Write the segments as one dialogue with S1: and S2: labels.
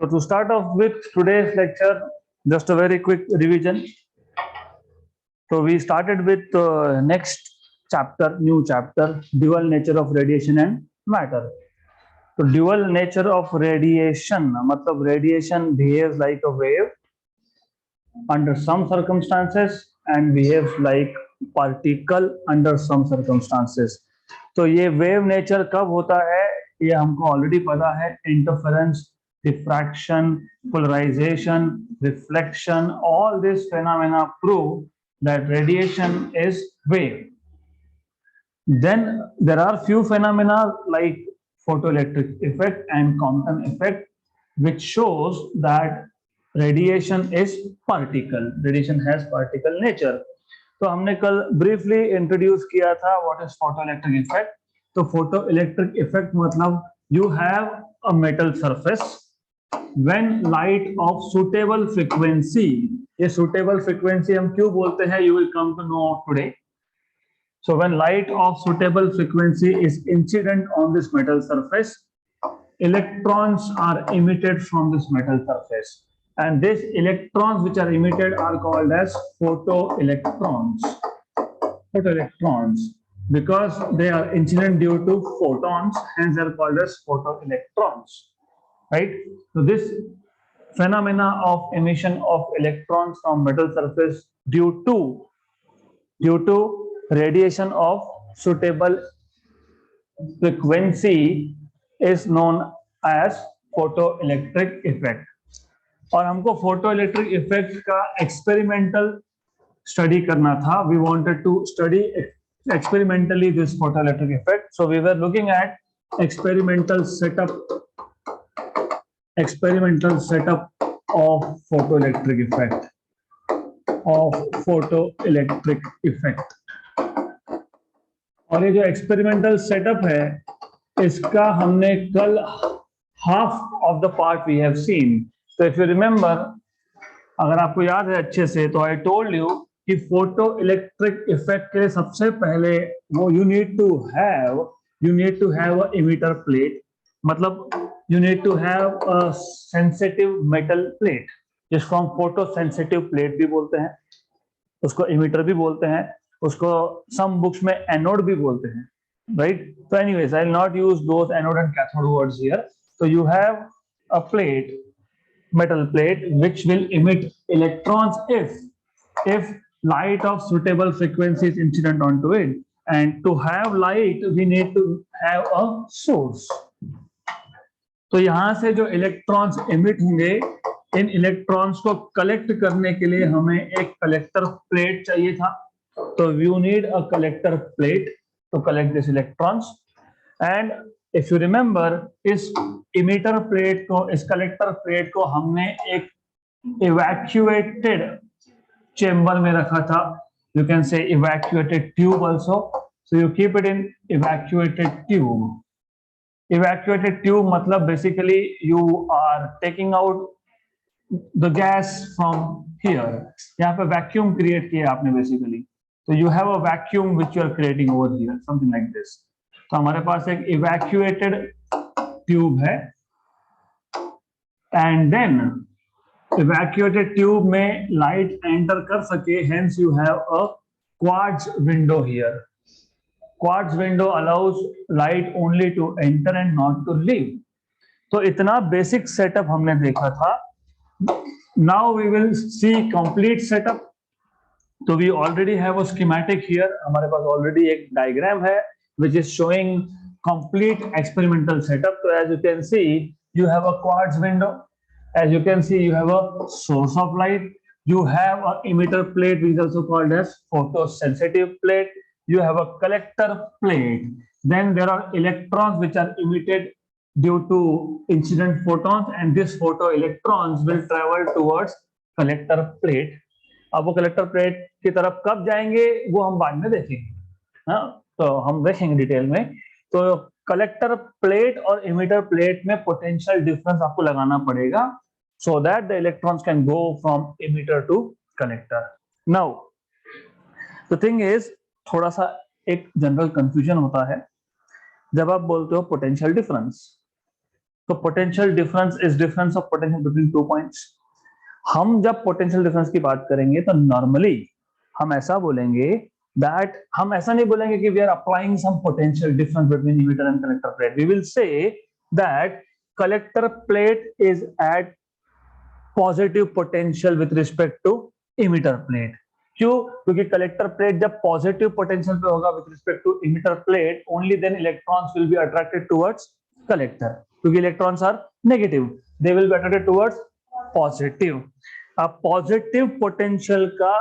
S1: So to start off with today's lecture, just a very quick revision. So we started with next chapter, new chapter, dual nature of radiation and matter. So dual nature of radiation, matlab radiation behaves like a wave under some circumstances and behaves like particle under some circumstances. तो ये wave nature कब होता है ये हमको already पता है. Interference, diffraction, polarization, reflection, all these phenomena prove that radiation is wave. Then there are few phenomena like photoelectric effect and Compton effect which shows that radiation is particle. Radiation has particle nature. तो हमने कल briefly introduce किया था what is photoelectric effect. तो photoelectric effect मतलब you have a metal surface when light of suitable frequency. ये suitable frequency हम क्यों बोलते हैं you will come to know today. So when light of suitable frequency is incident on this metal surface, electrons are emitted from this metal surface. And these electrons which are emitted are called as photoelectrons. Photoelectrons. Because they are incident due to photons, hence they are called as photoelectrons. Right? So this phenomena of emission of electrons from metal surface due to radiation of suitable frequency is known as photoelectric effect. और हमको photoelectric effect का experimental study करना था. We wanted to study experimentally this photoelectric effect. So we were looking at experimental setup of photoelectric effect. और ये जो experimental setup है इसका हमने कल half of the part we have seen. तो इफ यू रिमेंबर, अगर आपको याद है अच्छे से, तो आई टोल्ड यू कि फोटो इलेक्ट्रिक इफेक्ट के लिए सबसे पहले वो you need to have a emitter plate. मतलब you need to have a sensitive metal plate जिसको हम फोटो सेंसिटिव प्लेट भी बोलते हैं, उसको इमिटर भी बोलते हैं, उसको सम बुक्स में एनोड भी बोलते हैं, राइट. तो anyways I will not use those anode and cathode words here. So you have a plate, metal plate, which will emit electrons if light of suitable frequency is incident onto it. And to have light, we need to have a source. तो यहां से जो electrons emit होंगे, इन electrons को collect करने के लिए हमें एक कलेक्टर प्लेट चाहिए था. तो you need a collector plate to collect these electrons. And if you remember, इस emitter plate को, इस collector plate को हमने एक evacuated chamber में रखा था. You can say evacuated tube also. So you keep it in evacuated tube. Evacuated tube मतलब basically you are taking out the gas from here. यहाँ पे vacuum create किया आपने basically. So you have a vacuum which you are creating over here, something like this. तो हमारे पास एक evacuated tube है, and then evacuated tube में light enter कर सके, hence you have a quartz window here. Quartz window allows light only to enter and not to leave. तो इतना basic setup हमने देखा था. Now we will see complete setup. So we already have a schematic here. हमारे पास already एक diagram है which is showing complete experimental setup. So as you can see, you have a quartz window. As you can see, you have a source of light. You have a emitter plate which is also called as photosensitive plate. You have a collector plate. Then there are electrons which are emitted due to incident photons, and these photoelectrons will travel towards collector plate. अब वो collector plate की तरफ कब जाएंगे वो हम बाद में देखेंगे. हाँ, तो हम देखेंगे डिटेल में. तो कलेक्टर प्लेट और इमिटर प्लेट में पोटेंशियल डिफरेंस आपको लगाना पड़ेगा so that the electrons can go from emitter to collector. Now the thing is, थोड़ा सा एक जनरल कंफ्यूजन होता है जब आप बोलते हो पोटेंशियल डिफरेंस. तो potential difference is difference of potential between 2 points. हम जब पोटेंशियल डिफरेंस की बात करेंगे तो नॉर्मली हम ऐसा बोलेंगे दैट, हम ऐसा नहीं बोलेंगे कि we are applying some potential difference between emitter and collector plate. We will say that collector plate is at positive potential with respect to emitter plate. क्यों? क्योंकि कलेक्टर प्लेट जब पॉजिटिव पोटेंशियल पे होगा with respect to emitter plate, only then electrons will be attracted towards collector, क्योंकि electrons are negative, they will be attracted towards positive. अब positive potential का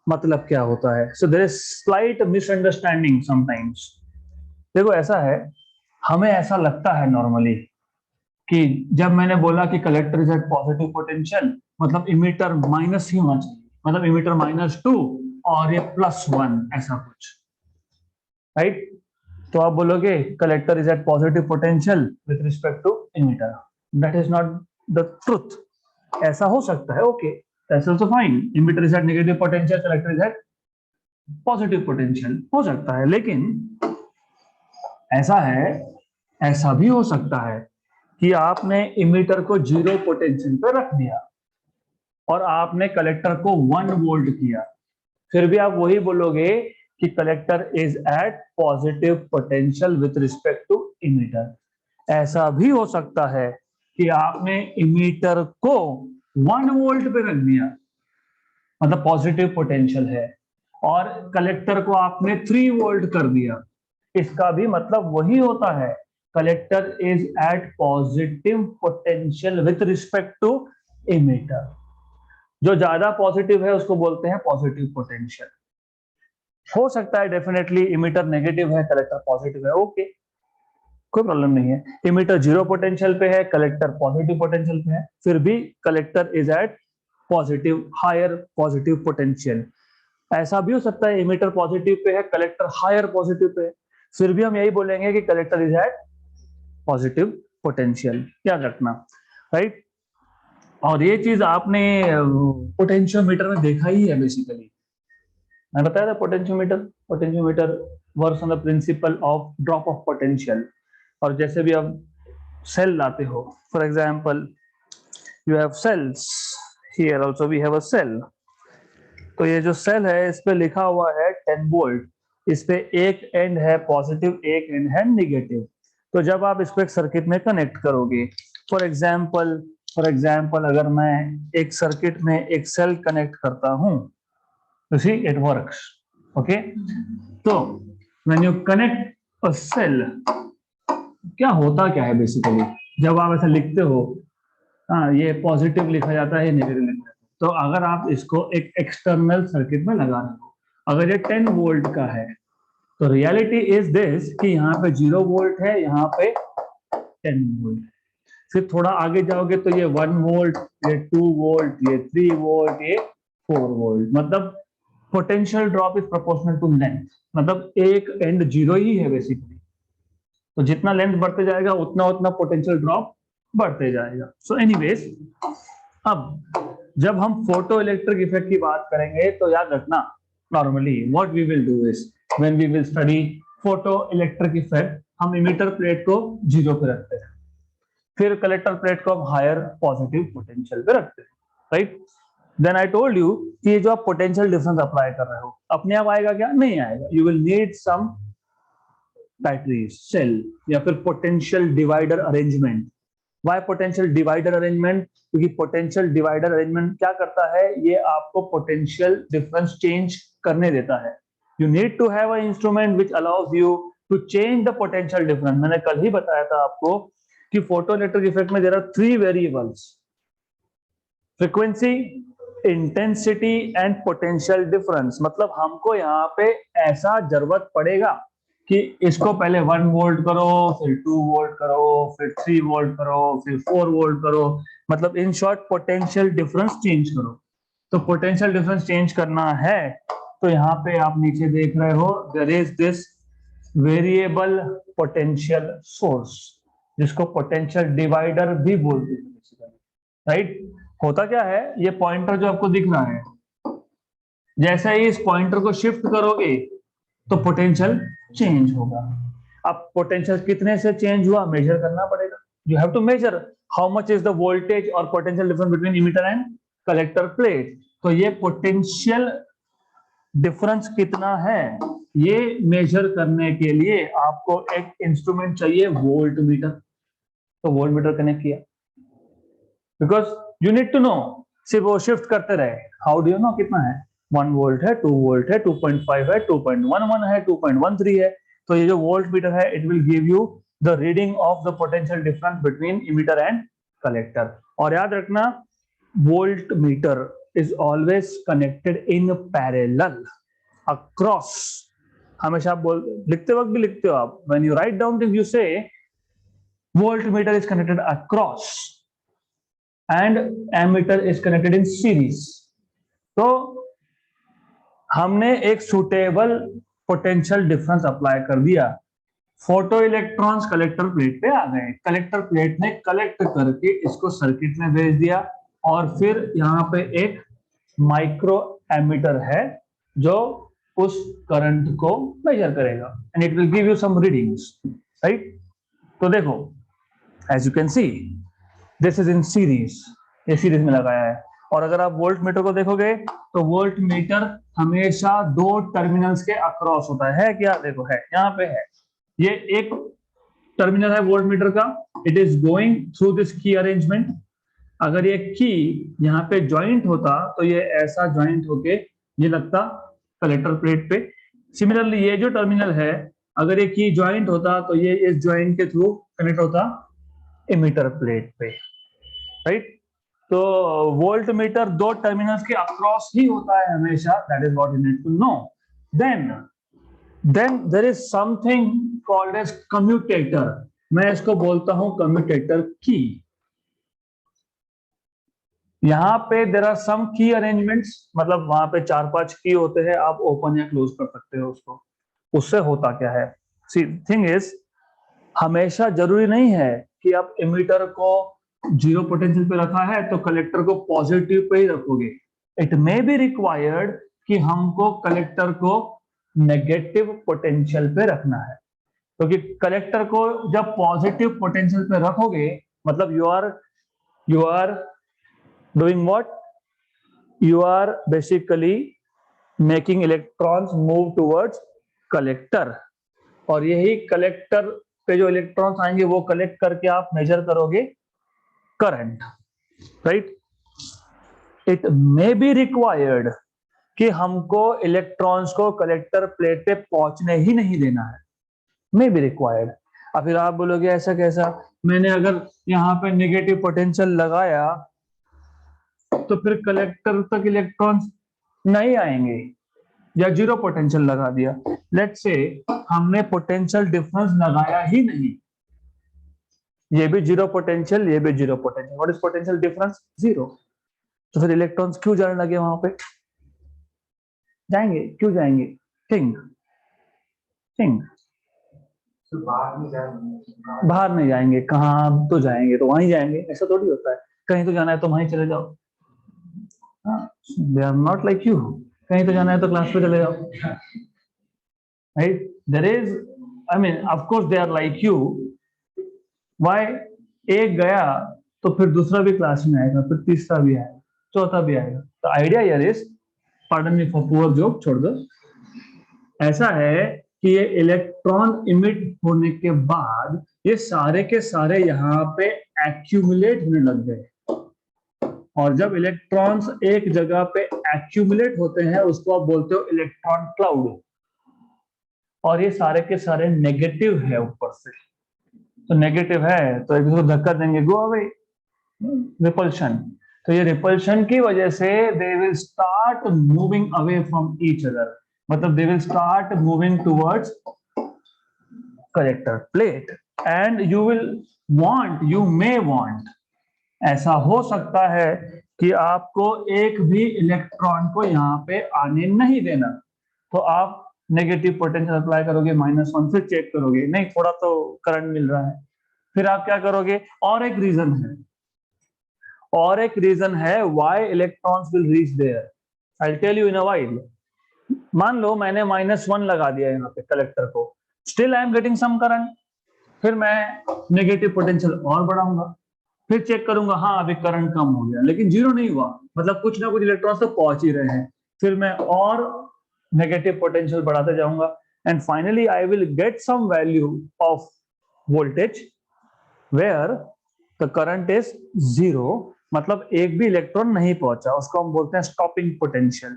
S1: मतलब क्या होता है? सो there is slight misunderstanding sometimes. देखो ऐसा है, हमें ऐसा लगता है नॉर्मली कि जब मैंने बोला कि collector is at positive potential, मतलब इमीटर माइनस ही होना चाहिए, मतलब इमीटर -2 और ये +1, ऐसा कुछ, राइट? तो आप बोलोगे collector is at positive potential with respect to emitter. That is not the truth. ऐसा हो सकता है, okay, that's also fine. Emitter is at negative potential, collector is at positive potential, हो सकता है। लेकिन ऐसा है, ऐसा भी हो सकता है कि आपने इमीटर को 0 पोटेंशियल पे रख दिया और आपने कलेक्टर को 1 वोल्ट किया, फिर भी आप वही बोलोगे कि collector is at positive potential with respect to emitter. ऐसा भी हो सकता है कि आपने इमीटर को 1 वोल्ट पे रख दिया, मतलब पॉजिटिव पोटेंशियल है, और कलेक्टर को आपने 3 वोल्ट कर दिया, इसका भी मतलब वही होता है, collector is at positive potential with respect to emitter. जो ज्यादा पॉजिटिव है उसको बोलते हैं पॉजिटिव पोटेंशियल। हो सकता है डेफिनेटली इमीटर नेगेटिव है, कलेक्टर पॉजिटिव है, ओके, कोई प्रॉब्लम नहीं है। इमीटर 0 पोटेंशियल पे है, कलेक्टर पॉजिटिव पोटेंशियल पे है, फिर भी collector is at positive, higher positive potential. ऐसा भी हो सकता है इमीटर पॉजिटिव पे है, कलेक्टर हायर पॉजिटिव पे है, फिर भी हम यही बोलेंगे कि collector is at positive potential. याद रखना, राइट? और ये चीज आपने पोटेंशियोमीटर में देखा ही है बेसिकली। मैं बताया था potentiometer works on the principle of drop of potential. और जैसे भी आप सेल लाते हो, for example you have cells, here also we have a cell. तो ये जो सेल है इस पे लिखा हुआ है 10 वोल्ट, इस पे एक एंड है पॉजिटिव, एक एंड है नेगेटिव। तो जब आप इसको एक सर्किट में कनेक्ट करोगे, फॉर एग्जांपल अगर मैं एक सर्किट में एक सेल कनेक्ट करता हूं, you see it works, okay? तो when you connect a cell, क्या होता क्या है बेसिकली, जब आप ऐसा लिखते हो, हाँ, ये पॉजिटिव लिखा जाता है, ये नेगेटिव लिखा जाता है। तो अगर आप इसको एक एक्सटर्नल सर्किट में लगा रहे हो, अगर ये 10 वोल्ट का है, तो रियलिटी इज दिस कि यहाँ पे 0 वोल्ट है, यहाँ पे 10 वोल्ट। फिर थोड़ा आगे जाओगे तो ये 1 वोल्ट, ये 2 वोल्ट, ये 3 वोल्ट, ये 4 वोल्ट। मतलब potential drop is proportional to length, मतलब एक एंड 0 ही है बेसिकली। तो जितना लेंथ बढ़ते जाएगा उतना उतना पोटेंशियल ड्रॉप बढ़ते जाएगा। सो एनीवेज, अब जब हम फोटो इलेक्ट्रिक इफेक्ट की बात करेंगे तो याद रखना, normally what we will do is when we will study photo electric effect, हम इमीटर प्लेट को 0 पे रखते हैं, फिर कलेक्टर प्लेट को हम हायर पॉजिटिव पोटेंशियल पे रखते हैं, right? Then I told you कि ये जो आप पोटेंशियल डिफरेंस अप्लाई कर रहे हो अपने आप आएगा क्या? नहीं आएगा। You will need some battery cell या फिर potential divider arrangement. Why potential divider arrangement? क्योंकि पोटेंशियल डिवाइडर अरेंजमेंट क्या करता है, ये आपको पोटेंशियल डिफरेंस चेंज करने देता है। You need to have a instrument which allows you to change the potential difference. मैंने कल ही बताया था आपको कि फोटो इलेक्ट्रिक इफेक्ट में there are 3 variables, frequency, intensity and potential difference. मतलब हमको यहाँ पे ऐसा जरूरत पड़ेगा कि इसको पहले 1 वोल्ट करो, फिर 2 वोल्ट करो, फिर 3 वोल्ट करो, फिर 4 वोल्ट करो, मतलब in short potential difference change करो। तो पोटेंशियल डिफरेंस चेंज करना है तो यहाँ पे आप नीचे देख रहे हो, there is this variable potential source, जिसको पोटेंशियल डिवाइडर भी बोलते हैं, राइट? होता क्या है, ये पॉइंटर जो आपको दिख रहा है, जैसे ही इस पॉइंटर को शिफ्ट करोगे तो पोटेंशियल चेंज होगा। अब पोटेंशियल कितने से चेंज हुआ मेजर करना पड़ेगा। You have to measure how much is the voltage or potential difference between emitter and collector plate. तो ये पोटेंशियल डिफरेंस कितना है, ये मेजर करने के लिए आपको एक इंस्ट्रूमेंट चाहिए, वोल्ट मीटर. तो वोल्ट मीटर कनेक्ट किया, because you need to know. सिर्फ वो शिफ्ट करते रहे. हाउ डू यू नो कितना है? 1 वोल्ट है, 2 वोल्ट है, 2.5 है, 2.11 है, 2.13 है. तो ये जो वोल्ट मीटर है, it will give you the reading of the potential difference between emitter and collector. और याद रखना, volt meter is always connected in parallel across. हमेशा आप लिखते वक्त भी लिखते हो आप, when you write down things you say voltmeter is connected across and ammeter is connected in series. तो हमने एक सुटेबल पोटेंशियल डिफरेंस अप्लाई कर दिया. फोटो इलेक्ट्रॉन्स कलेक्टर प्लेट पे आ गए. कलेक्टर प्लेट ने कलेक्ट करके इसको सर्किट में भेज दिया, और फिर यहाँ पे एक माइक्रो एमीटर है जो उस करंट को मेजर करेगा, and it will give you some readings, right. तो देखो, as you can see this is in series, ये सीरीज में लगाया है. और अगर आप वोल्ट मीटर को देखोगे तो वोल्ट मीटर हमेशा दो टर्मिनल्स के अक्रॉस होता है क्या? देखो है, यहाँ पे है, ये एक टर्मिनल है वोल्ट मीटर का. It is going through this की अरेंजमेंट. अगर ये की यहाँ पे ज्वाइंट होता तो ये ऐसा ज्वाइंट होके ये लगता कलेक्टर प्लेट पे. सिमिलरली ये जो टर्मिनल है, अगर ये की ज्वाइंट होता तो ये इस ज्वाइंट के थ्रू कनेक्ट होता इमीटर प्लेट पे, राइट. तो वोल्ट मीटर दो टर्मिनल्स के अक्रॉस ही होता है हमेशा. That is what you need to know. Then there is something called as commutator. मैं इसको बोलता हूं कम्यूटेटर की. यहाँ पे देर आर सम की अरेंजमेंट्स, मतलब वहां पे 4-5 की होते हैं, आप ओपन या क्लोज कर सकते हो उसको. उससे होता क्या है, सी थिंग इज, हमेशा जरूरी नहीं है कि आप इमीटर को जीरो पोटेंशियल पे रखा है तो कलेक्टर को पॉजिटिव पे ही रखोगे. इट मे बी रिक्वायर्ड कि हमको कलेक्टर को नेगेटिव पोटेंशियल पे रखना है, क्योंकि कलेक्टर को जब पॉजिटिव पोटेंशियल पे रखोगे मतलब you are doing what? You are basically making electrons move towards collector, और यही कलेक्टर पे जो इलेक्ट्रॉन्स आएंगे वो कलेक्ट करके आप मेजर करोगे current, right. It may be required कि हमको इलेक्ट्रॉन्स को कलेक्टर प्लेट पे पहुंचने ही नहीं देना है, मे बी रिक्वायर्ड. अब फिर आप बोलोगे ऐसा कैसा? मैंने अगर यहाँ पे नेगेटिव पोटेंशियल लगाया तो फिर कलेक्टर तक इलेक्ट्रॉन्स नहीं आएंगे, या जीरो पोटेंशियल लगा दिया. लेट्स से हमने पोटेंशियल डिफरेंस लगाया ही नहीं, ये भी जीरो पोटेंशियल, ये भी zero potential. What is potential difference? Zero. तो फिर इलेक्ट्रॉन्स क्यों जाने लगे? वहां पे जाएंगे, क्यों जाएंगे? थिंक. बाहर नहीं जाएंगे, कहाँ तो जाएंगे, तो वहीं जाएंगे. ऐसा थोड़ी होता है, कहीं तो जाना है तो वहीं चले जाओ. They are not like you. कहीं तो जाना है तो क्लास पे चले जाओ, right? There is, I mean, of course they are like you. Why? एक गया तो फिर दूसरा भी क्लास में आएगा, फिर तीसरा भी आएगा, चौथा भी आएगा. तो आइडिया यार is, pardon me for poor joke, छोड़ दो. ऐसा है कि ये इलेक्ट्रॉन इमिट होने के बाद ये सारे के सारे यहाँ पे एक्यूमुलेट होने लग गए, और जब इलेक्ट्रॉन्स एक जगह पे एक्यूमुलेट होते हैं उसको आप बोलते हो इलेक्ट्रॉन क्लाउड. और ये सारे के सारे नेगेटिव है ऊपर से, तो नेगेटिव है तो एक दूसरे को धक्का देंगे, गो अवे, रिपल्शन. तो ये रिपल्शन की वजह से they will start moving away from each other, मतलब they will start moving towards collector plate. And you may want, ऐसा हो सकता है कि आपको एक भी इलेक्ट्रॉन को यहाँ पे आने नहीं देना, तो आप नेगेटिव पोटेंशियल अप्लाई करोगे, -1, फिर चेक करोगे नहीं थोड़ा तो करंट मिल रहा है, फिर आप क्या करोगे? और एक रीजन है why electrons will reach there. I will tell you in a while. मान लो मैंने -1 लगा दिया यहाँ पे कलेक्टर को, still I am getting some current. फिर मैं नेगेटिव पोटेंशियल और बढ़ाऊंगा, फिर चेक करूंगा हाँ अभी करंट कम हो गया, लेकिन जीरो नहीं हुआ, मतलब कुछ ना कुछ इलेक्ट्रॉन्स तो पहुंच ही रहे हैं। फिर मैं और नेगेटिव पोटेंशियल बढ़ाते जाऊंगा and finally I will get some value of voltage where the current is zero, मतलब एक भी इलेक्ट्रॉन नहीं पहुंचा, उसको हम बोलते हैं stopping potential,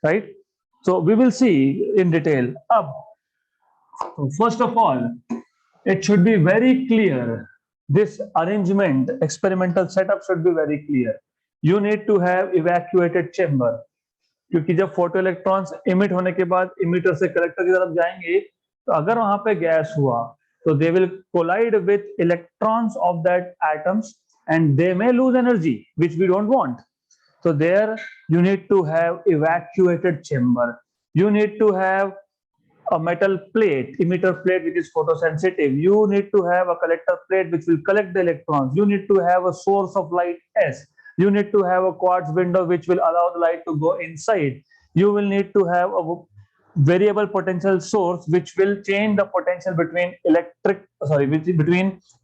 S1: right? So we will see in detail. अब first of all it should be very clear, this arrangement, experimental setup should be very clear. You need to have evacuated chamber, क्योंकि जब photo electrons emit होने के बाद emitter से collector की तरफ जाएंगे, तो अगर वहां पे गैस हुआ तो they will collide with electrons of that atoms and they may lose energy which we don't want. So there you need to have evacuated chamber. You need to have a metal plate, emitter plate, which is photosensitive. You need to have a collector plate which will collect the electrons. You need to have a source of light S. You need to have a quartz window which will allow the light to go inside. You will need to have a variable potential source which will change the potential between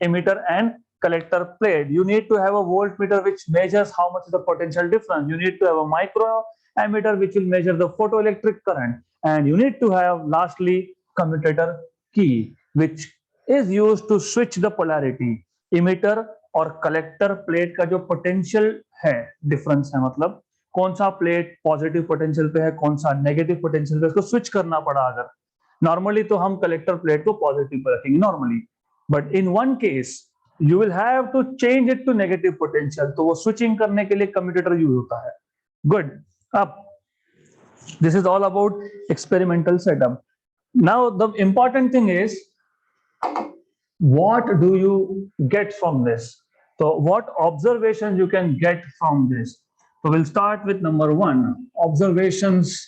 S1: emitter and collector plate. You need to have a voltmeter which measures how much is the potential difference. You need to have a microammeter which will measure the photoelectric current. And you need to have lastly commutator key which is used to switch the polarity. Emitter और collector plate का जो potential है difference है, मतलब कौन सा plate positive potential पे है, कौन सा नेगेटिव पोटेंशियल पे, इसको स्विच करना पड़ा। अगर नॉर्मली तो हम कलेक्टर प्लेट को पॉजिटिव पे रखेंगे normally, but in one case you will have to change it to negative potential, तो वो switching करने के लिए commutator यूज होता है। Good. अब this is all about experimental setup. Now the important thing is what do you get from this? So what observations you can get from this? So we'll start with number one, observations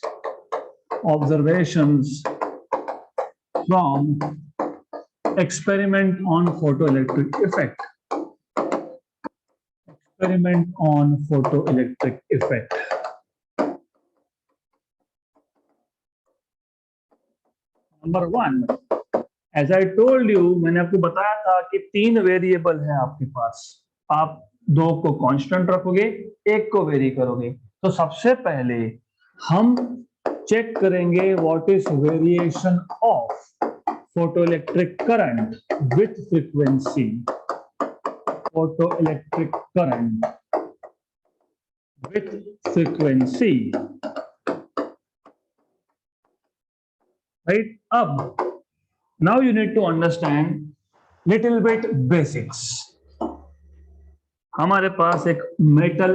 S1: from experiment on photoelectric effect. Experiment on photoelectric effect. Number one, as I told you, मैंने आपको बताया था कि 3 variable है आपके पास, आप 2 को constant रखोगे, 1 को वेरी करोगे। तो सबसे पहले हम चेक करेंगे what is variation of photoelectric current with frequency. Photoelectric current with frequency. Right? Ab, now you need to understand little bit basics. हमारे पास एक मेटल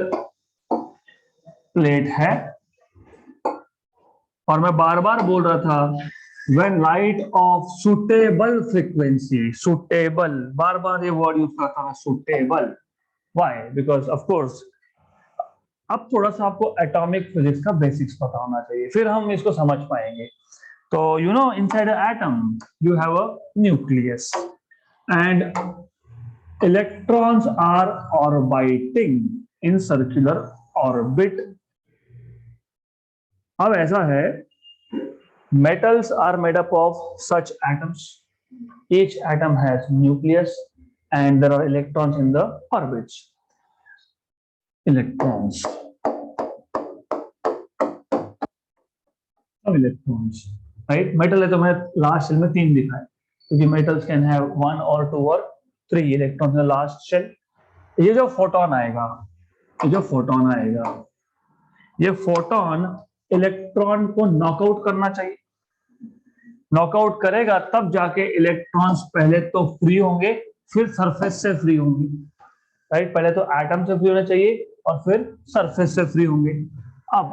S1: प्लेट है और मैं बार बार बोल रहा था when light of suitable frequency, suitable, बार बार ये वर्ड यूज करता है suitable. Why? Because of course अब थोड़ा सा आपको एटॉमिक फिजिक्स का बेसिक्स पता होना चाहिए, फिर हम इसको समझ पाएंगे। तो you know inside an atom you have a nucleus and electrons are orbiting in circular orbit. अब ऐसा है, metals are made up of such atoms. Each atom has nucleus and there are electrons in the orbits. Electrons. Some electrons, right? Metal है तो मैं last shell में 3 दिखाए, क्योंकि metals can have 1 or 2 or 3 electrons in the last shell. ये जो photon आएगा, ये photon इलेक्ट्रॉन को नॉकआउट करना चाहिए। नॉकआउट करेगा तब जाके इलेक्ट्रॉन्स पहले तो फ्री होंगे, फिर सरफेस से फ्री होंगे, राइट? पहले तो एटम से फ्री होना चाहिए और फिर सरफेस से फ्री होंगे। अब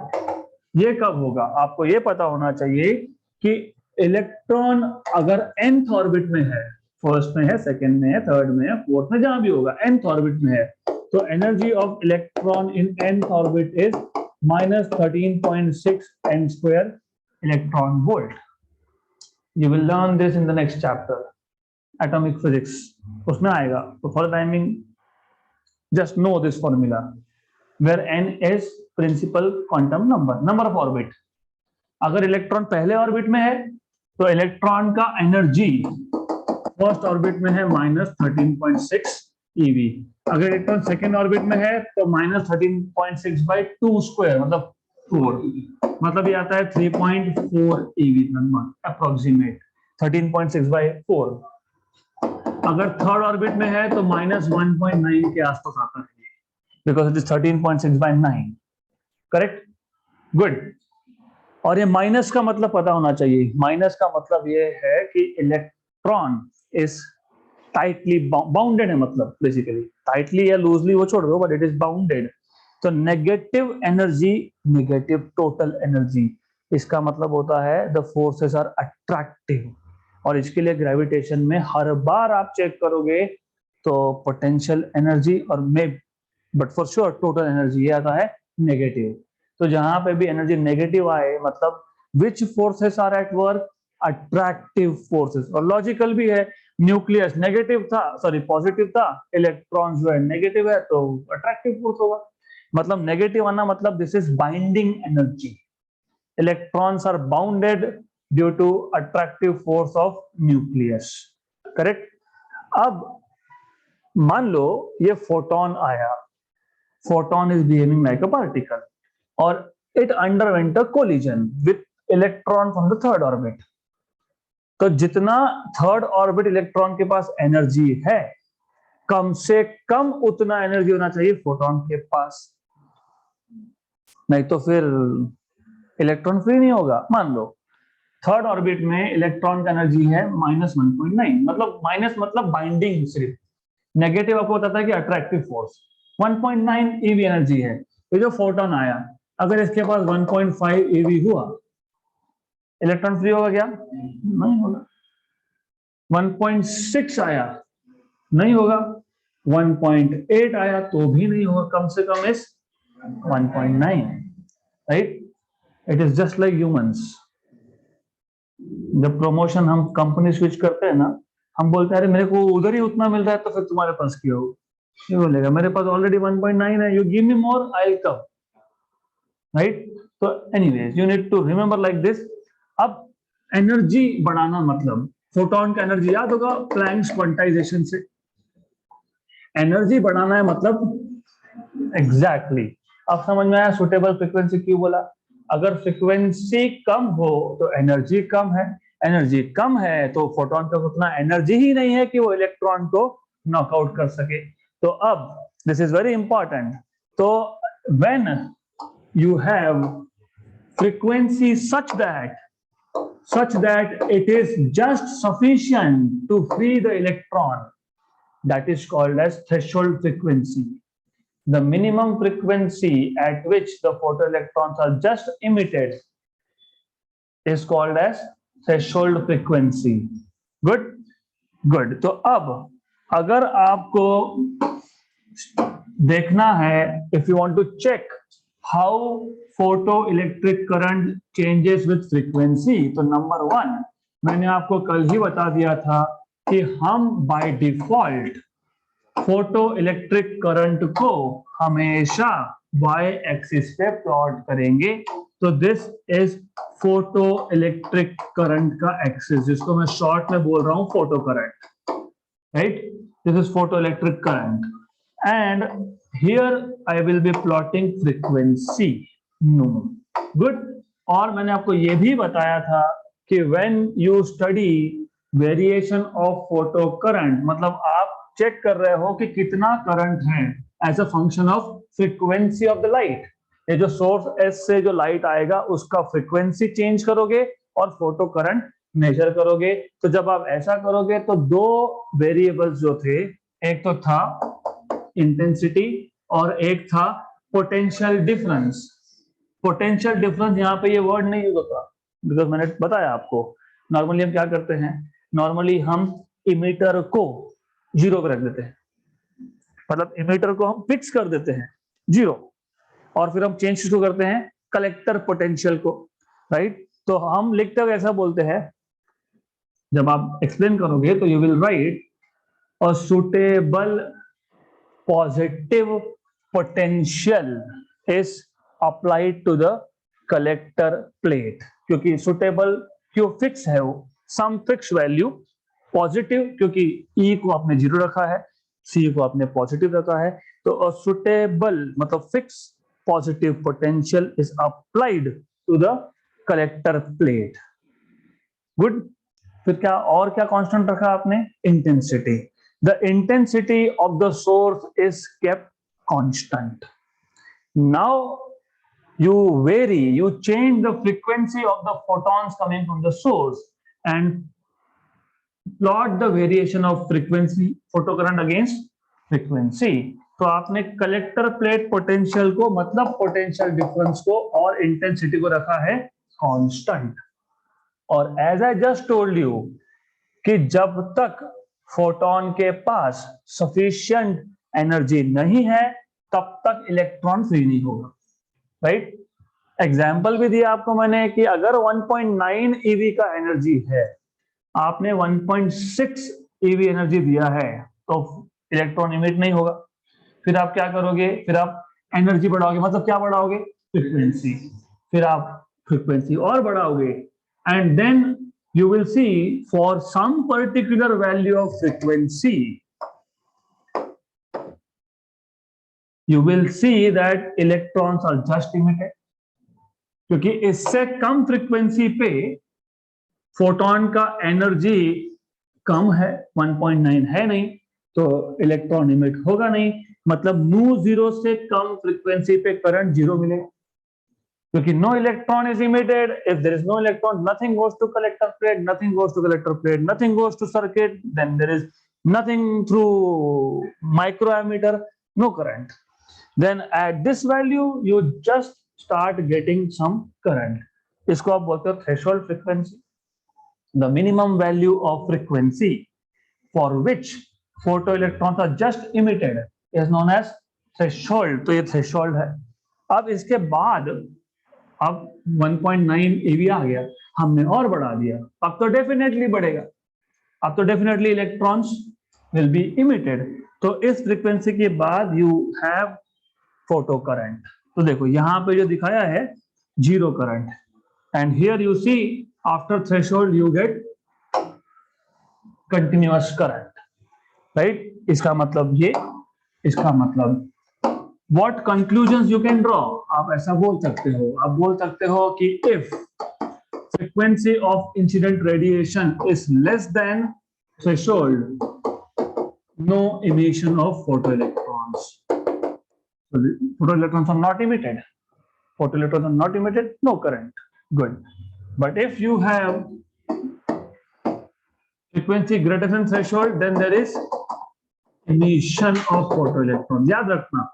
S1: ये कब होगा, आपको ये पता होना चाहिए कि इलेक्ट्रॉन अगर nth ऑर्बिट में है, फर्स्ट में है, सेकंड में है, थर्ड में है, फोर्थ में, जहां भी होगा, nth ऑर्बिट में है, तो energy of electron in nth orbit is -13.6 n square electron volt. You will learn this in the next chapter, atomic physics. उसमें आएगा। तो for the timing, just know this formula, where n is principal quantum number, number of orbit. अगर electron पहले orbit में है तो electron का energy first orbit में है -13.6 eV, अगर इलेक्ट्रॉन सेकेंड ऑर्बिट में है तो -13.6/2 स्क्वायर मतलब 4, मतलब ये आता है 3.4 eV नंबर अप्रोक्सीमेट, 13.6/4। अगर थर्ड ऑर्बिट में है तो -1.9 के आसपास आता है, because it is 13.6/9। Correct, good. और ये माइनस का मतलब पता होना चाहिए। माइनस का मतलब ये है कि इलेक्ट्रॉन इज टाइटली बाउंडेड है, मतलब बेसिकली टाइटली या लूजली वो छोड़ दो, बट इट इज बाउंडेड। तो negative energy, negative total energy, इसका मतलब होता है द फोर्सेस आर अट्रैक्टिव। और इसके लिए ग्रेविटेशन में हर बार आप चेक करोगे तो पोटेंशियल एनर्जी और may, but for sure total energy ये आता है नेगेटिव। तो जहां पे भी एनर्जी नेगेटिव आए मतलब which forces are at work, attractive forces. और लॉजिकल भी है, न्यूक्लियस नेगेटिव था, सॉरी पॉजिटिव था, इलेक्ट्रॉन जो है नेगेटिव है तो अट्रैक्टिव फोर्स होगा। मतलब नेगेटिव आना मतलब this is binding energy, electrons are bounded due to attractive force of nucleus. Correct. अब मान लो ये फोटोन आया, photon is behaving like a particle और it underwent a collision with electron from the third orbit। तो जितना third orbit electron के पास energy है, कम से कम उतना एनर्जी होना चाहिए फोटोन के पास, नहीं तो फिर इलेक्ट्रॉन फ्री नहीं होगा। मान लो थर्ड ऑर्बिट में इलेक्ट्रॉन का एनर्जी है -1.9, मतलब माइनस मतलब बाइंडिंग सिर्फ, नेगेटिव आपको बताता है कि अट्रैक्टिव फोर्स 1.9 eV एनर्जी है। ये जो फोटोन आया, अगर इसके पास 1.5 eV हुआ, इलेक्ट्रॉन फ्री होगा क्या? नहीं होगा। 1.6 आया, नहीं होगा। 1.8 आया तो भी नहीं होगा, कम से कम इस 1.9, right. It is just like humans. जब प्रमोशन हम कंपनी स्विच करते हैं ना, हम बोलते हैं अरे मेरे को उधर ही उतना मिल रहा है तो फिर तुम्हारे पास क्यों? ये बोलेगा मेरे पास ऑलरेडी 1.9 है, you give me more I will come, right. तो anyways you need to remember like this. अब एनर्जी बढ़ाना मतलब, फोटोन का एनर्जी याद होगा प्लैंक्स क्वांटाइजेशन से, एनर्जी बढ़ाना है मतलब एग्जैक्टली। अब समझ में आया सुटेबल फ्रीक्वेंसी क्यों बोला? अगर फ्रीक्वेंसी कम हो तो एनर्जी कम है, एनर्जी कम है तो फोटोन का उतना एनर्जी ही नहीं है कि वो इलेक्ट्रॉन को नॉकआउट कर सके। तो अब दिस इज वेरी इंपॉर्टेंट। तो when you have frequency such that it is just sufficient to free the electron, that is called as threshold frequency. The minimum frequency at which the photoelectrons are just emitted is called as threshold frequency. Good, good. तो अब अगर आपको देखना है, if you want to check how photoelectric current changes with frequency, तो number 1 मैंने आपको कल ही बता दिया था कि हम by default photo electric current को हमेशा y एक्सिस पे प्लॉट करेंगे। तो this is photo electric current का एक्सिस, जिसको मैं शॉर्ट में बोल रहा हूं photo current, right. This is photo electric current and here I will be plotting frequency nu। good। और मैंने आपको ये भी बताया था कि when you study variation of photo current, मतलब आप चेक कर रहे हो कि कितना करंट है as a function of frequency of the light. ये जो सोर्स एस से जो लाइट आएगा उसका फ्रीक्वेंसी चेंज करोगे और फोटो करंट मेजर करोगे। तो जब आप ऐसा करोगे तो दो वेरिएबल्स जो थे, एक तो था इंटेंसिटी और एक था पोटेंशियल डिफरेंस। पोटेंशियल डिफरेंस यहाँ पे ये वर्ड नहीं यूज होता, बिकॉज मैंने बताया आपको नॉर्मली हम क्या करते हैं, नॉर्मली हम इमीटर को 0 पे रख देते हैं, मतलब इमीटर को हम फिक्स कर देते हैं 0, और फिर हम चेंज किसको करते हैं, कलेक्टर पोटेंशियल को, राइट। तो हम लिखते हुए ऐसा बोलते हैं, जब आप एक्सप्लेन करोगे तो you will write a suitable positive potential is applied to the collector plate। क्योंकि suitable क्यों फिक्स है, वो सम फिक्स वैल्यू पॉजिटिव, क्योंकि ई को आपने जीरो रखा है, सी को आपने पॉजिटिव रखा है, तो अ सुटेबल मतलब fix positive potential is applied to the collector plate. Good. फिर क्या और क्या कांस्टेंट रखा आपने? Intensity. The intensity of the source is kept constant. Now you vary, you change the frequency of the photons coming from the source and plot the variation of frequency photocurrent against frequency। तो आपने collector plate potential को मतलब potential difference को और intensity को रखा है constant. और as I just told you कि जब तक फोटोन के पास सफिशिएंट एनर्जी नहीं है तब तक इलेक्ट्रॉन फ्री नहीं होगा, राइट? एग्जाम्पल भी दिया आपको मैंने कि अगर 1.9 EV का एनर्जी है, आपने 1.6 EV एनर्जी दिया है, तो इलेक्ट्रॉन इमिट नहीं होगा। फिर आप क्या करोगे? फिर आप एनर्जी बढ़ाओगे, मतलब क्या बढ़ाओगे? फ्रीक्वेंसी। फिर आप फ्रीक्वेंसी और बढ़ाओगे and then you will see for some particular value of frequency you will see that electrons are just emitted, क्योंकि इससे कम फ्रीक्वेंसी पे फोटोन का एनर्जी कम है, 1.9 है नहीं, तो इलेक्ट्रॉन इमिट होगा नहीं, मतलब nu जीरो से कम फ्रीक्वेंसी पे करंट जीरो मिलेगा, क्योंकि no electron is emitted. If there is no electron, nothing goes to collector plate, nothing goes to collector plate, nothing goes to circuit, then there is nothing through microammeter, no current. Then at this value you just start getting some current. इसको आप बोलते हो threshold frequency, the minimum value of frequency for which photoelectrons are just emitted is known as threshold। तो ये threshold है। अब इसके बाद अब 1.9 EV आ गया, हमने और बढ़ा दिया, अब तो डेफिनेटली बढ़ेगा, अब तो definitely electrons will B emitted. तो इस फ्रीक्वेंसी के बाद यू हैव फोटो करंट। तो देखो यहां पे जो दिखाया है zero current, and here you see after threshold you get continuous current, right? इसका मतलब ये, इसका मतलब what conclusions you can draw, आप ऐसा बोल सकते हो, आप बोल सकते हो कि if frequency of incident radiation is less than threshold, no emission of photoelectrons, so the photoelectrons are not emitted, photoelectrons are not emitted, no current, good। But if you have frequency greater than threshold, then there is emission of photoelectrons। याद रखना,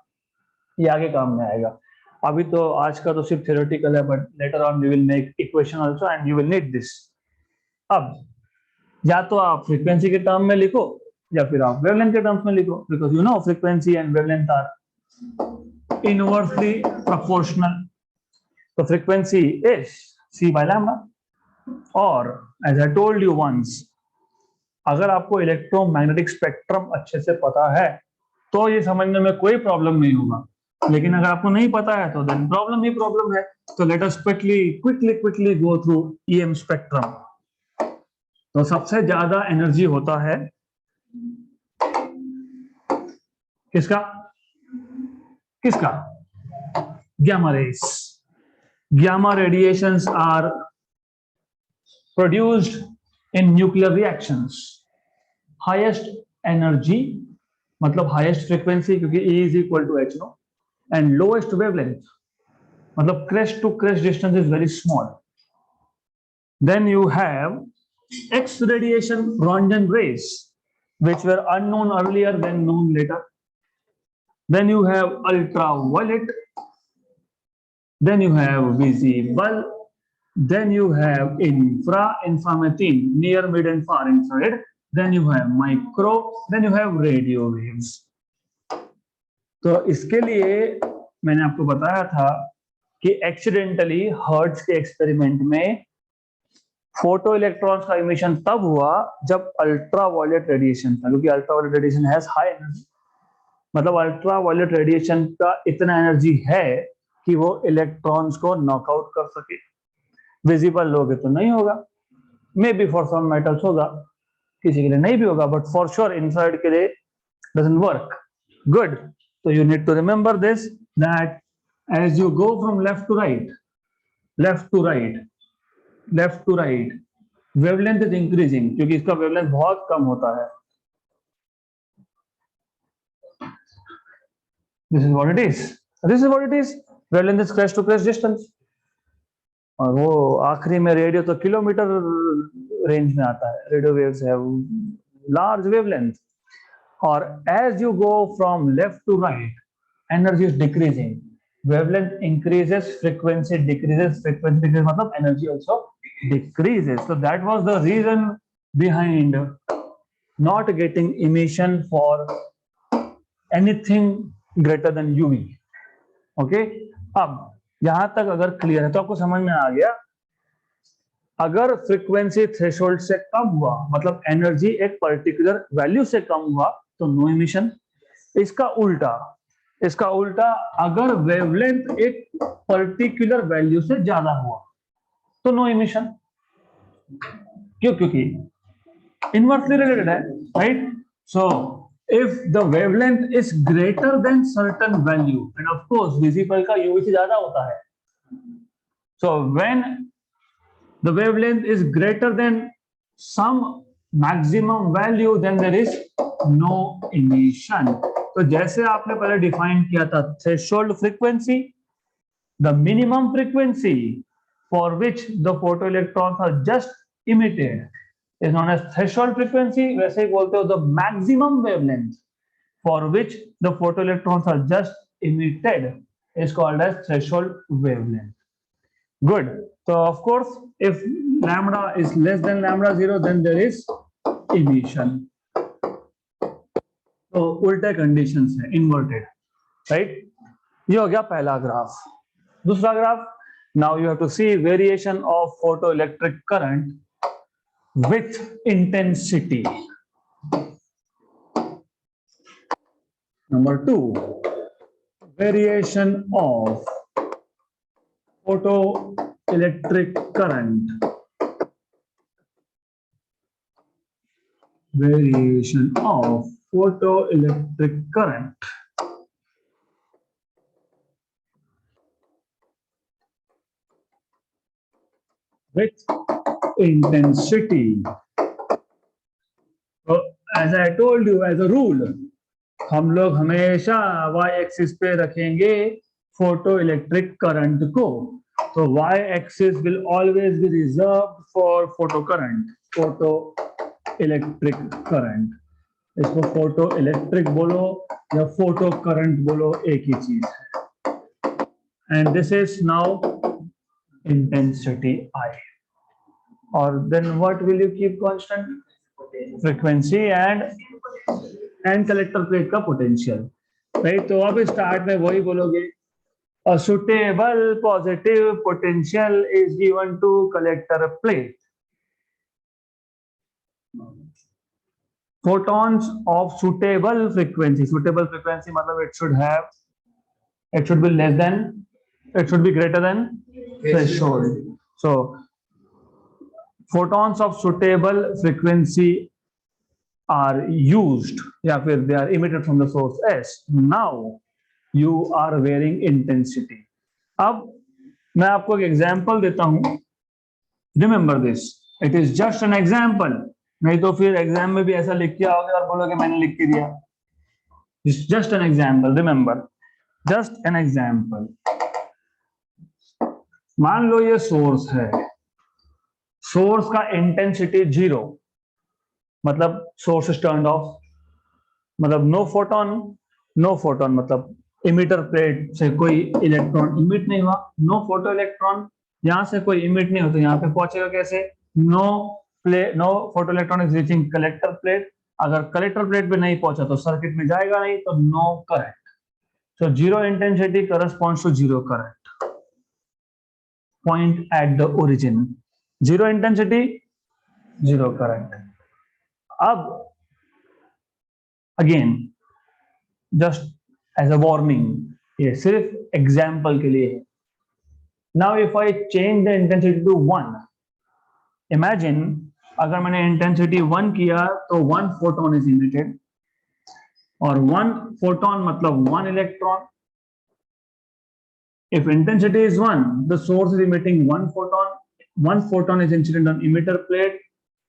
S1: ये आगे काम में आएगा। अभी तो आज का तो सिर्फ थ्योरेटिकल है, but later on we will make equation also and you will need this. अब या तो आप फ्रीक्वेंसी के टर्म में लिखो या फिर आप वेवलेंथ के टर्म्स में लिखो, because you know frequency and wavelength are inversely proportional. तो frequency is c by lambda, और as I told you once, अगर आपको इलेक्ट्रोमैग्नेटिक स्पेक्ट्रम अच्छे से पता है तो ये समझने में कोई प्रॉब्लम नहीं होगा, लेकिन अगर आपको नहीं पता है तो देन प्रॉब्लम ही प्रॉब्लम है। तो let us quickly go through EM spectrum. तो सबसे ज्यादा एनर्जी होता है किसका? किसका? gamma rays। Gamma radiations are produced in nuclear reactions। highest energy मतलब highest frequency, क्योंकि E is equal to h, no, and lowest wavelength मतलब crest to crest distance is very small। Then you have X radiation Roentgen rays, which were unknown earlier then known later। Then you have ultraviolet, then you have visible, then you have inframertine, near, mid and far infrared, then you have micro, then you have radio waves। तो इसके लिए मैंने आपको बताया था कि accidentally hertz के experiment में फोटो इलेक्ट्रॉन्स का इमिशन तब हुआ जब अल्ट्रावायलेट रेडिएशन था, क्योंकि ultraviolet radiation has high energy, मतलब अल्ट्रावायलेट रेडिएशन का इतना एनर्जी है कि वो इलेक्ट्रॉन्स को नॉकआउट कर सके। विजिबल लोगे तो नहीं होगा, maybe for some metals होगा, किसी के लिए नहीं भी होगा, बट फॉर श्योर इंफ्रारेड के लिए doesn't work. Good. So you need to remember this, that as you go from left to right, left to right, left to right, wavelength is increasing, क्योंकि इसका wavelength बहुत कम होता है. This is what it is. This is what it is. Wavelength is crest to crest distance. और वो आखिरी में radio तो किलोमीटर रेंज में आता है, रेडियो वेव्स है, लार्ज वेवलेंथ. और as you go from left to right, energy is decreasing, wavelength increases, frequency decreases, मतलब energy also decreases. So that was the reason behind not getting emission for anything greater than UV. Okay, अब यहां तक अगर clear है तो आपको समझ में आ गया. अगर फ्रीक्वेंसी थ्रेशोल्ड से कम हुआ, मतलब एनर्जी एक पर्टिकुलर वैल्यू से कम हुआ, तो नो इमिशन. इसका उल्टा अगर वेवलेंथ एक पर्टिकुलर वैल्यू से ज्यादा हुआ तो नो इमिशन. क्यों? क्योंकि इनवर्सली रिलेटेड है, right? So if the wavelength is greater than certain value, and of course visible का यूवी से ज्यादा होता है, so when the wavelength is greater than some maximum value, then there is no emission. तो जैसे आपने पहले डिफाइन किया था threshold frequency, the minimum frequency for which the photoelectrons are just emitted is known as threshold frequency. वैसे ही बोलते हो the maximum wavelength for which the photoelectrons are just emitted is called as threshold wavelength. Good. So of course, if lambda is less than lambda 0, then there is emission. तो उल्टे conditions है, inverted, right? ये हो गया पहला graph. दूसरा graph, now you have to see variation of photoelectric current with intensity. Number 2, variation of photoelectric current, variation of photoelectric current with intensity. So as I told you, as a rule, हम लोग हमेशा y axis पे रखेंगे photo electric current को. तो y axis will always be reserved for photo current, photo electric current. इसको photo electric बोलो या फोटो करंट बोलो, एक ही चीज है. And this is now intensity I. और then what will you keep constant? Frequency and collector plate का पोटेंशियल, राइट? तो अब स्टार्ट में वही बोलोगे, a suitable positive potential is given to collector plate. Photons of suitable frequency मतलब it should be greater than threshold. So photons of suitable frequency are used, या फिर they are emitted from the source S. Now you are varying intensity. अब मैं आपको एक example देता हूं. Remember this, it is just an example. नहीं तो फिर एग्जाम में भी ऐसा लिख के आओगे और बोलोगे मैंने लिख के दिया. Just an example, remember, just an example. मान लो ये सोर्स है, सोर्स का इंटेंसिटी 0, मतलब सोर्स इज टर्न्ड ऑफ, मतलब नो फोटोन मतलब इमिटर प्लेट से कोई इलेक्ट्रॉन इमिट नहीं हुआ, नो फोटो इलेक्ट्रॉन. यहां से कोई इमिट नहीं होता, यहाँ पे पहुंचेगा कैसे? No photo electron is reaching collector plate. अगर कलेक्टर प्लेट पे नहीं पहुंचा तो सर्किट में जाएगा नहीं, तो no current. So zero intensity corresponds to zero current. Point at the origin, zero intensity, zero current. अब again just as a warning, ये सिर्फ एग्जाम्पल के लिए है. Now if I change the intensity to 1, imagine अगर मैंने intensity 1 किया तो 1 फोटोन इज इमिटेड, और 1 फोटोन मतलब 1 electron. If intensity is 1, the source is emitting 1 photon. 1 photon is incident on emitter plate.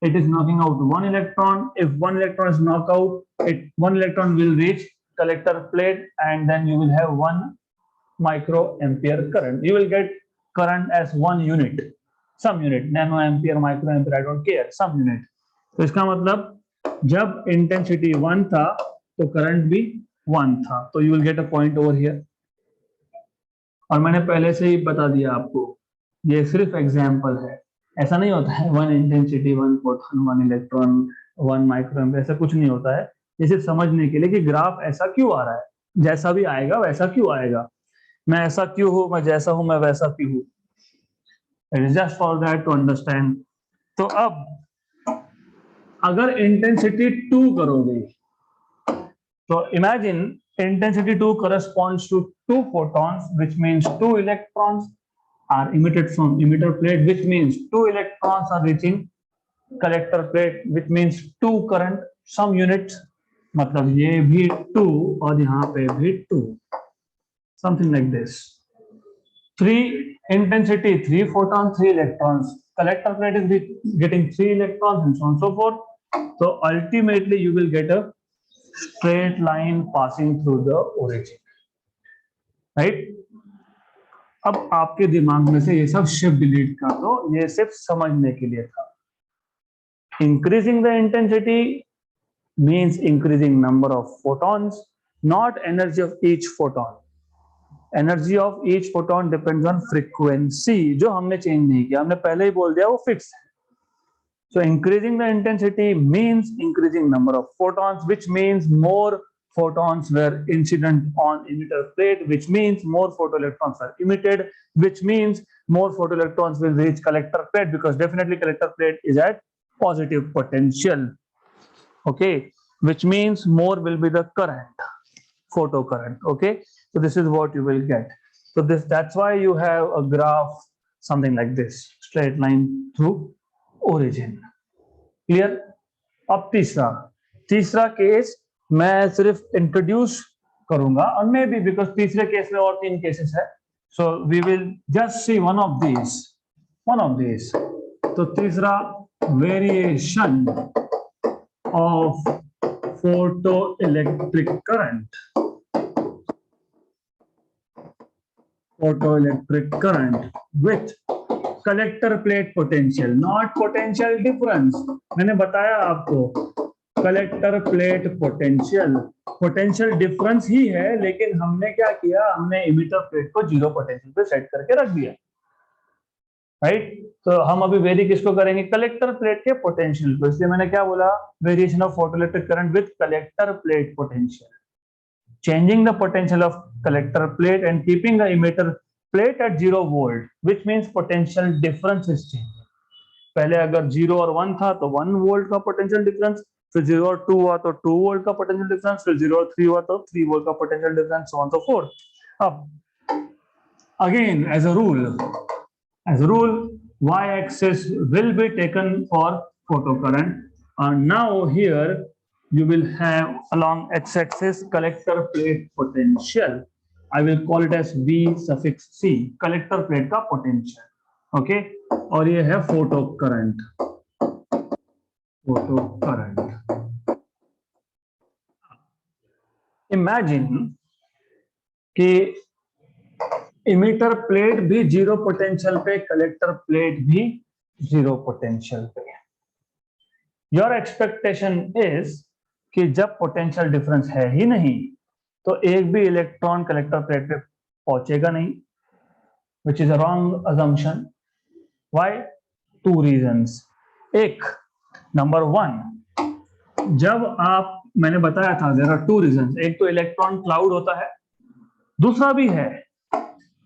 S1: It is knocking out 1 electron. If 1 electron is knocked out, 1 electron will reach collector plate, and then you will have 1 microampere current. You will get current as 1 unit, some unit, nanoampere, microampere, I don't care, some unit. तो इसका मतलब जब intensity 1 था तो current भी 1 था. तो you will get a point over here. और मैंने पहले से ही बता दिया आपको, ये सिर्फ एग्जाम्पल है, ऐसा नहीं होता है 1 इंटेंसिटी 1 फोटोन 1 इलेक्ट्रॉन 1 माइक्रोएम्पियर, ऐसा कुछ नहीं होता है. ये सिर्फ समझने के लिए कि ग्राफ ऐसा क्यों आ रहा है, जैसा भी आएगा वैसा क्यों आएगा, मैं ऐसा क्यों हूं, मैं जैसा हूं मैं वैसा क्यों हूं. It is just for that to understand. तो अब अगर इंटेंसिटी 2 करोगे तो imagine intensity 2 corresponds to 2 photons, which means 2 electrons are emitted from emitter plate, which means 2 electrons are reaching collector plate, which means 2 current, some units, मतलब ये भी 2 और यहाँ पे भी 2, something like this. 3 intensity 3 photons 3 electrons, collector plate is getting 3 electrons and so on and so forth. So ultimately you will get a straight line passing through the origin, right? अब आपके दिमाग में से ये सब शिफ्ट डिलीट कर दो, ये सिर्फ समझने के लिए था. Increasing the intensity means increasing number of photons, not energy of each photon. Energy of each photon depends on frequency, जो हमने चेंज नहीं किया, हमने पहले ही बोल दिया वो फिक्स है. So increasing the intensity means increasing number of photons, which means more photons were incident on emitter plate, which means more photoelectrons are emitted, which means more photoelectrons will reach collector plate, because definitely collector plate is at positive potential. Okay, which means more will be the current, photo current. Okay, so this is what you will get. So that's why you have a graph something like this, straight line through origin. Clear. अब तीसरा case मैं सिर्फ introduce करूंगा, और maybe because तीसरे case में और 3 cases है, so we will just see one of these. तो तीसरा, variation of photo electric current, with collector plate potential, not potential difference. मैंने बताया आपको कलेक्टर प्लेट पोटेंशियल डिफरेंस ही है, लेकिन हमने क्या किया, हमने इमिटर प्लेट को 0 पोटेंशियल पे सेट करके रख दिया, राइट. तो हम अभी वेरी किसको करेंगे, कलेक्टर प्लेट के पोटेंशियल को. इसलिए मैंने क्या बोला, variation of photoelectric current with collector plate potential, changing the potential of collector plate and keeping the emitter plate at 0 volt, which means potential difference is changing. पहले अगर 0 और 1 था तो 1 वोल्ट का पोटेंशियल डिफरेंस, फिर 0 और 2 हुआ तो 2 वोल्ट का पोटेंशियल डिफरेंस, फिर 0 और 3 हुआ तो 3 वोल्ट का potential difference, so on so forth. अब again as a rule y-axis will be taken for photocurrent, and now here you will have along x-axis collector plate potential. I will call it as V suffix C, collector plate का potential. Okay, और ये है photo current. Imagine कि emitter plate भी 0 potential पे, collector plate भी 0 potential पे. Your expectation is कि जब पोटेंशियल डिफरेंस है ही नहीं तो एक भी इलेक्ट्रॉन कलेक्टर प्लेट पे पहुंचेगा नहीं, which is a wrong assumption. Why? 2 reasons. एक, नंबर 1, जब आप, मैंने बताया था देयर आर 2 रीजंस. एक तो इलेक्ट्रॉन क्लाउड होता है, दूसरा भी है,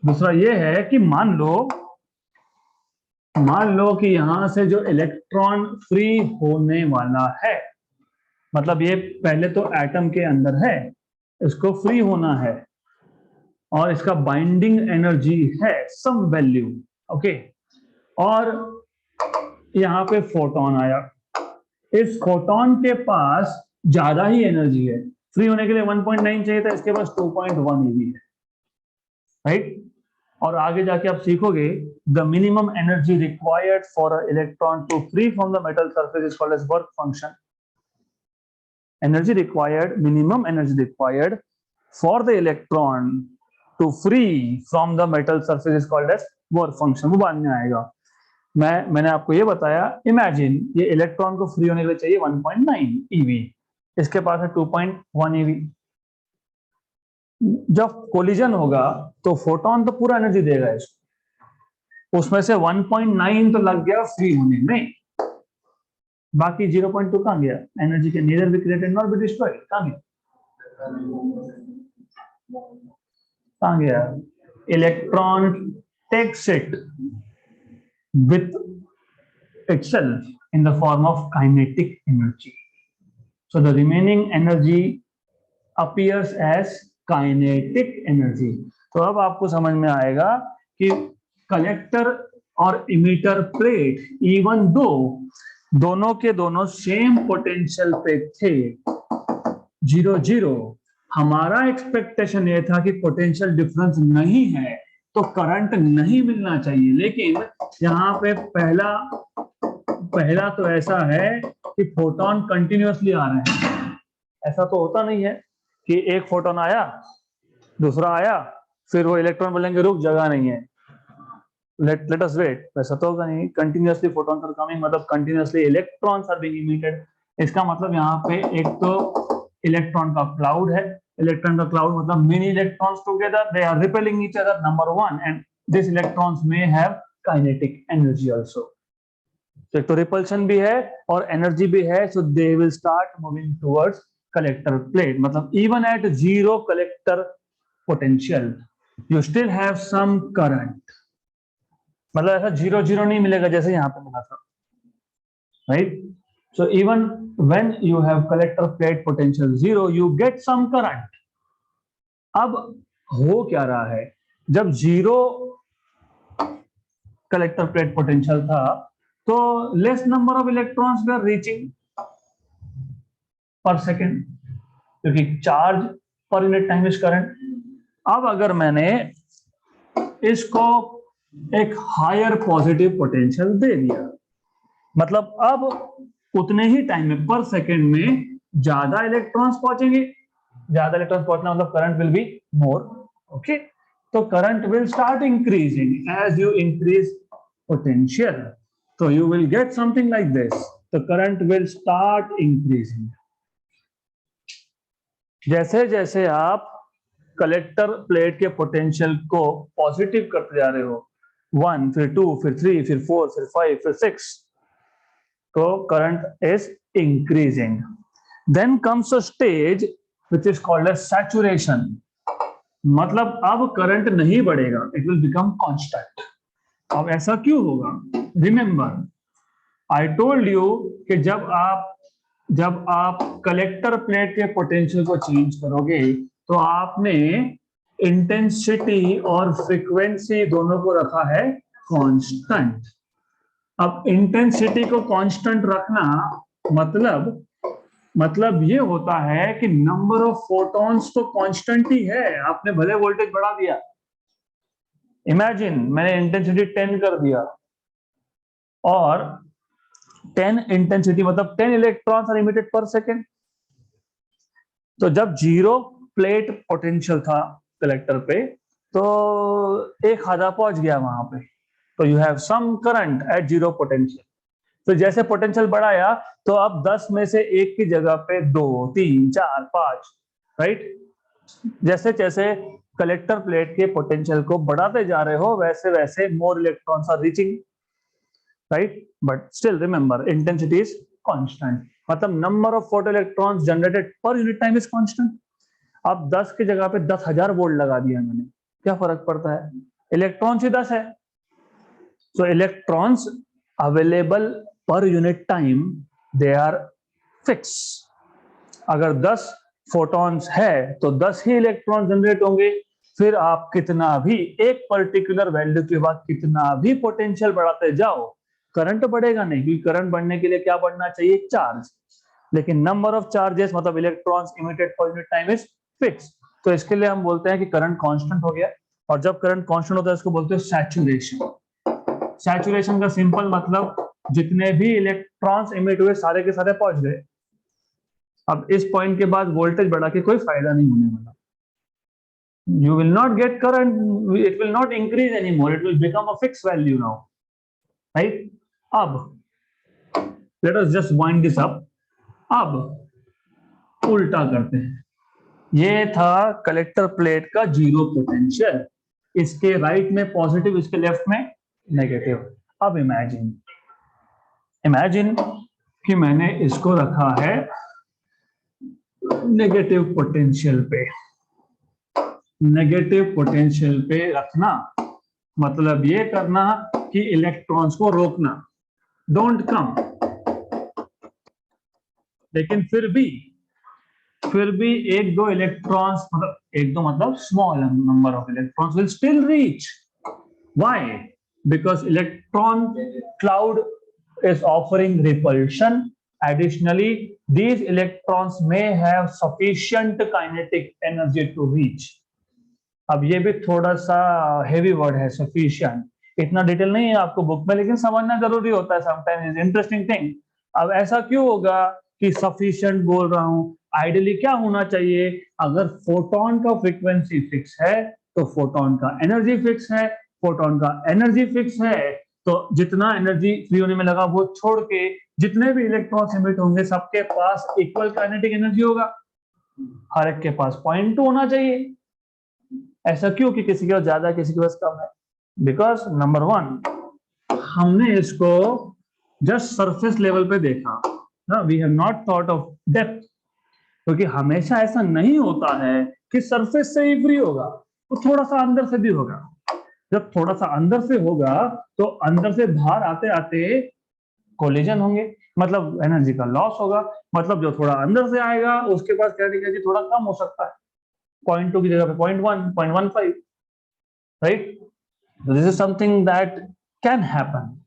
S1: दूसरा ये है कि मान लो कि यहां से जो इलेक्ट्रॉन फ्री होने वाला है, मतलब ये पहले तो एटम के अंदर है, इसको फ्री होना है और इसका बाइंडिंग एनर्जी है सम वैल्यू. ओके, और यहाँ पे फोटोन आया, इस फोटोन के पास ज्यादा ही एनर्जी है, फ्री होने के लिए 1.9 चाहिए था, इसके पास 2.1 eV है, राइट। और आगे जाके आप सीखोगे the minimum energy required for a electron to free from the metal surface is called as work function. minimum energy required for the electron to free from the metal surface is called as work function। वो बाद में आएगा। मैंने आपको ये बताया, imagine ये electron को फ्री होने के लिए चाहिए 1.9 eV, इसके पास है 2.1 eV। जब कोलिजन होगा तो फोटोन तो पूरा एनर्जी देगा इसको, उसमें से 1.9 तो लग गया फ्री होने में, बाकी 0.2 कहां गया? एनर्जी के neither be created nor be destroyed, कहां गया? Electron takes it with itself in the form of kinetic energy. So the remaining energy appears as kinetic energy. तो अब आपको समझ में आएगा कि कलेक्टर और इमीटर प्लेट इवन दो दोनों के दोनों सेम पोटेंशियल पे थे 0 हमारा एक्सपेक्टेशन ये था कि पोटेंशियल डिफरेंस नहीं है तो करंट नहीं मिलना चाहिए, लेकिन यहाँ पे पहला तो ऐसा है कि फोटोन कंटिन्यूअसली आ रहे हैं। ऐसा तो होता नहीं है कि एक फोटोन आया दूसरा आया फिर वो इलेक्ट्रॉन बोलेंगे रुक जगह नहीं है, लेट अस वेट, वैसा तो होगा नहीं। कंटिन्यूअसली फोटोन्स आर कमिंग, मतलब continuously electrons are being emitted. इसका मतलब यहाँ पे एक तो इलेक्ट्रॉन का क्लाउड है, इलेक्ट्रॉन का क्लाउड मतलब many electrons together they are repelling each other, number 1, and this electrons may have kinetic energy also. तो एक तो रिपल्शन भी है और एनर्जी भी है, so they will start moving towards collector plate. मतलब even at 0 collector potential you still have some current, मतलब ऐसा 0 नहीं मिलेगा जैसे यहाँ पे मिला था, right. So even when you have collector plate potential 0, you get some current. अब हो क्या रहा है, जब 0 collector plate potential था तो less number of electrons were reaching per second, क्योंकि charge per unit time is current। अब अगर मैंने इसको एक हायर पॉजिटिव पोटेंशियल दे दिया, मतलब अब उतने ही टाइम में पर सेकेंड में ज्यादा इलेक्ट्रॉन्स पहुंचेंगे, ज्यादा इलेक्ट्रॉन्स पहुंचना मतलब current will be more, okay. तो current will start increasing as you increase potential, तो you will get something like this, तो करंट विल स्टार्ट इंक्रीजिंग। जैसे जैसे आप कलेक्टर प्लेट के पोटेंशियल को पॉजिटिव करते जा रहे हो, 1 फिर 2 फिर 3 फिर 4 फिर 5 फिर 6, तो current is increasing. Then comes a stage which is called as saturation. मतलब अब करंट नहीं बढ़ेगा, it will become constant. अब ऐसा क्यों होगा? Remember, I told you कि जब आप कलेक्टर प्लेट के पोटेंशियल को चेंज करोगे तो आपने इंटेंसिटी और फ्रीक्वेंसी दोनों को रखा है कांस्टेंट। अब इंटेंसिटी को कांस्टेंट रखना मतलब ये होता है कि नंबर ऑफ फोटॉन्स तो कांस्टेंट ही है, आपने भले वोल्टेज बढ़ा दिया। इमेजिन मैंने इंटेंसिटी 10 कर दिया और 10 इंटेंसिटी मतलब 10 इलेक्ट्रॉन्स आर इमिटेड पर सेकेंड। तो जब 0 प्लेट पोटेंशियल था कलेक्टर पे तो 1000 पहुंच गया वहां पे, तो you have some current at 0 potential. तो जैसे पोटेंशियल बढ़ाया तो अब 10 में से 1 की जगह पे 2 3 4 5, राइट। जैसे जैसे कलेक्टर प्लेट के पोटेंशियल को बढ़ाते जा रहे हो वैसे वैसे more electrons are reaching, right. But still remember intensity is constant, मतलब number of photo electrons generated per unit time is constant. अब 10 की जगह पे 10,000 वोल्ट लगा दिया मैंने, क्या फर्क पड़ता है, इलेक्ट्रॉन्स ही 10 है। So electrons available per unit time they are fixed. अगर 10 फोटॉन्स है तो 10 ही इलेक्ट्रॉन जनरेट होंगे, फिर आप कितना भी एक पर्टिकुलर वैल्यू के बाद कितना भी पोटेंशियल बढ़ाते जाओ करंट बढ़ेगा नहीं, क्योंकि करंट बढ़ने के लिए क्या बढ़ना चाहिए, चार्ज। लेकिन नंबर ऑफ चार्जेस मतलब इलेक्ट्रॉन्स इमिटेड पर यूनिट टाइम इज फिक्स। तो इसके लिए हम बोलते हैं कि करंट कांस्टेंट हो गया, और जब करंट कांस्टेंट होता है इसको बोलते हैं सैचुरेशन। सैचुरेशन का सिंपल मतलब जितने भी इलेक्ट्रॉन्स इमिट हुए सारे के सारे पहुंच गए। अब इस पॉइंट के बाद वोल्टेज बढ़ा के कोई फायदा नहीं होने वाला। You will not get current, it will not increase anymore, it will become a fixed value now, right? अब let us just wind this up. अब उल्टा करते हैं। ये था कलेक्टर प्लेट का जीरो पोटेंशियल, इसके राइट में पॉजिटिव, इसके लेफ्ट में नेगेटिव। अब इमेजिन कि मैंने इसको रखा है नेगेटिव पोटेंशियल पे। नेगेटिव पोटेंशियल पे रखना मतलब ये करना कि इलेक्ट्रॉन्स को रोकना, डोंट कम। लेकिन फिर भी एक दो इलेक्ट्रॉन्स, मतलब एक दो मतलब small number of electrons will still reach. Why? Because electron cloud is offering repulsion. Additionally, these electrons may have sufficient kinetic energy to reach. अब ये भी थोड़ा सा हेवी वर्ड है, सफिशिएंट। इतना डिटेल नहीं है आपको बुक में, लेकिन समझना जरूरी होता है समटाइम्स, इज इंटरेस्टिंग थिंग। अब ऐसा क्यों होगा कि सफिशिएंट बोल रहा हूं? आइडियली क्या होना चाहिए, अगर फोटोन का फ्रीक्वेंसी फिक्स है तो फोटोन का एनर्जी फिक्स है। फोटोन का एनर्जी फिक्स है तो जितना एनर्जी फ्री होने में लगा वो छोड़ के जितने भी इलेक्ट्रॉन्स इमिट होंगे सबके पास इक्वल काइनेटिक एनर्जी होगा। हर एक के पास 0.2 होना चाहिए। ऐसा क्यों कि किसी के पास ज्यादा किसी के पास कम है? बिकॉज नंबर वन, हमने इसको जस्ट सरफेस लेवल पे देखा ना, we have not thought of depth. क्योंकि हमेशा ऐसा नहीं होता है कि सरफेस से ही फ्री होगा, तो थोड़ा सा अंदर से भी होगा। जब थोड़ा सा अंदर से होगा तो अंदर से बाहर आते आते कोलिजन होंगे, मतलब एनर्जी का लॉस होगा। मतलब जो थोड़ा अंदर से आएगा उसके पास काइनेटिक एनर्जी थोड़ा कम हो सकता है, 0.2 की जगह पे 0.1, 0.15, right? This is something that can happen,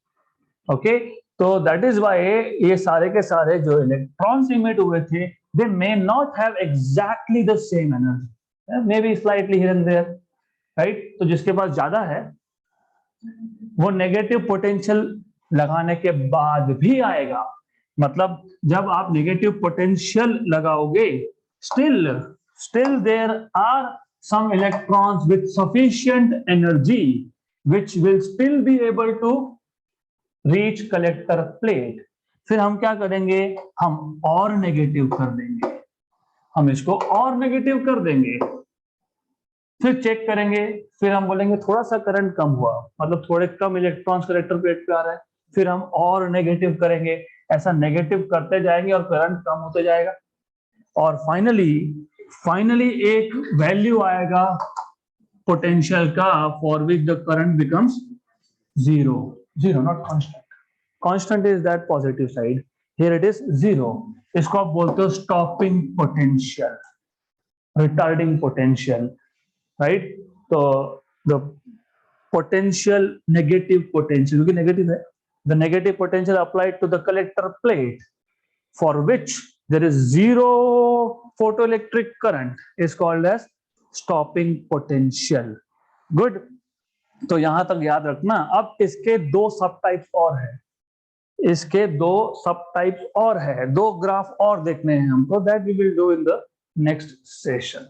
S1: okay. तो दैट इज व्हाई ये सारे के सारे जो इलेक्ट्रॉन्स इमिट हुए थे, they may not have exactly the same energy, maybe slightly here and there, right? तो जिसके पास ज्यादा है वो नेगेटिव पोटेंशियल लगाने के बाद भी आएगा। मतलब जब आप नेगेटिव पोटेंशियल लगाओगे, still there are some electrons with sufficient energy which will still be able to reach collector plate। फिर हम क्या करेंगे, हम और नेगेटिव कर देंगे, हम इसको और नेगेटिव कर देंगे, फिर चेक करेंगे, फिर हम बोलेंगे थोड़ा सा करंट कम हुआ, मतलब थोड़े कम इलेक्ट्रॉन्स कलेक्टर प्लेट पे आ रहा है, फिर हम और नेगेटिव करेंगे। ऐसा नेगेटिव करते जाएंगे और करंट कम होते जाएगा, और फाइनली एक वैल्यू आएगा पोटेंशियल का for which the current becomes zero. Not constant, constant is that positive side, here it is zero. इसको आप बोलते हो stopping potential, retarding potential, right? तो द पोटेंशियल, नेगेटिव पोटेंशियल, क्योंकि नेगेटिव है, the negative potential applied to the collector plate for which there is zero photoelectric current is called as stopping potential. Good. तो यहां तक याद रखना। अब इसके दो सब टाइप्स और है, इसके दो सब टाइप्स और है, दो ग्राफ और देखने हैं हमको, that we will do in the next session.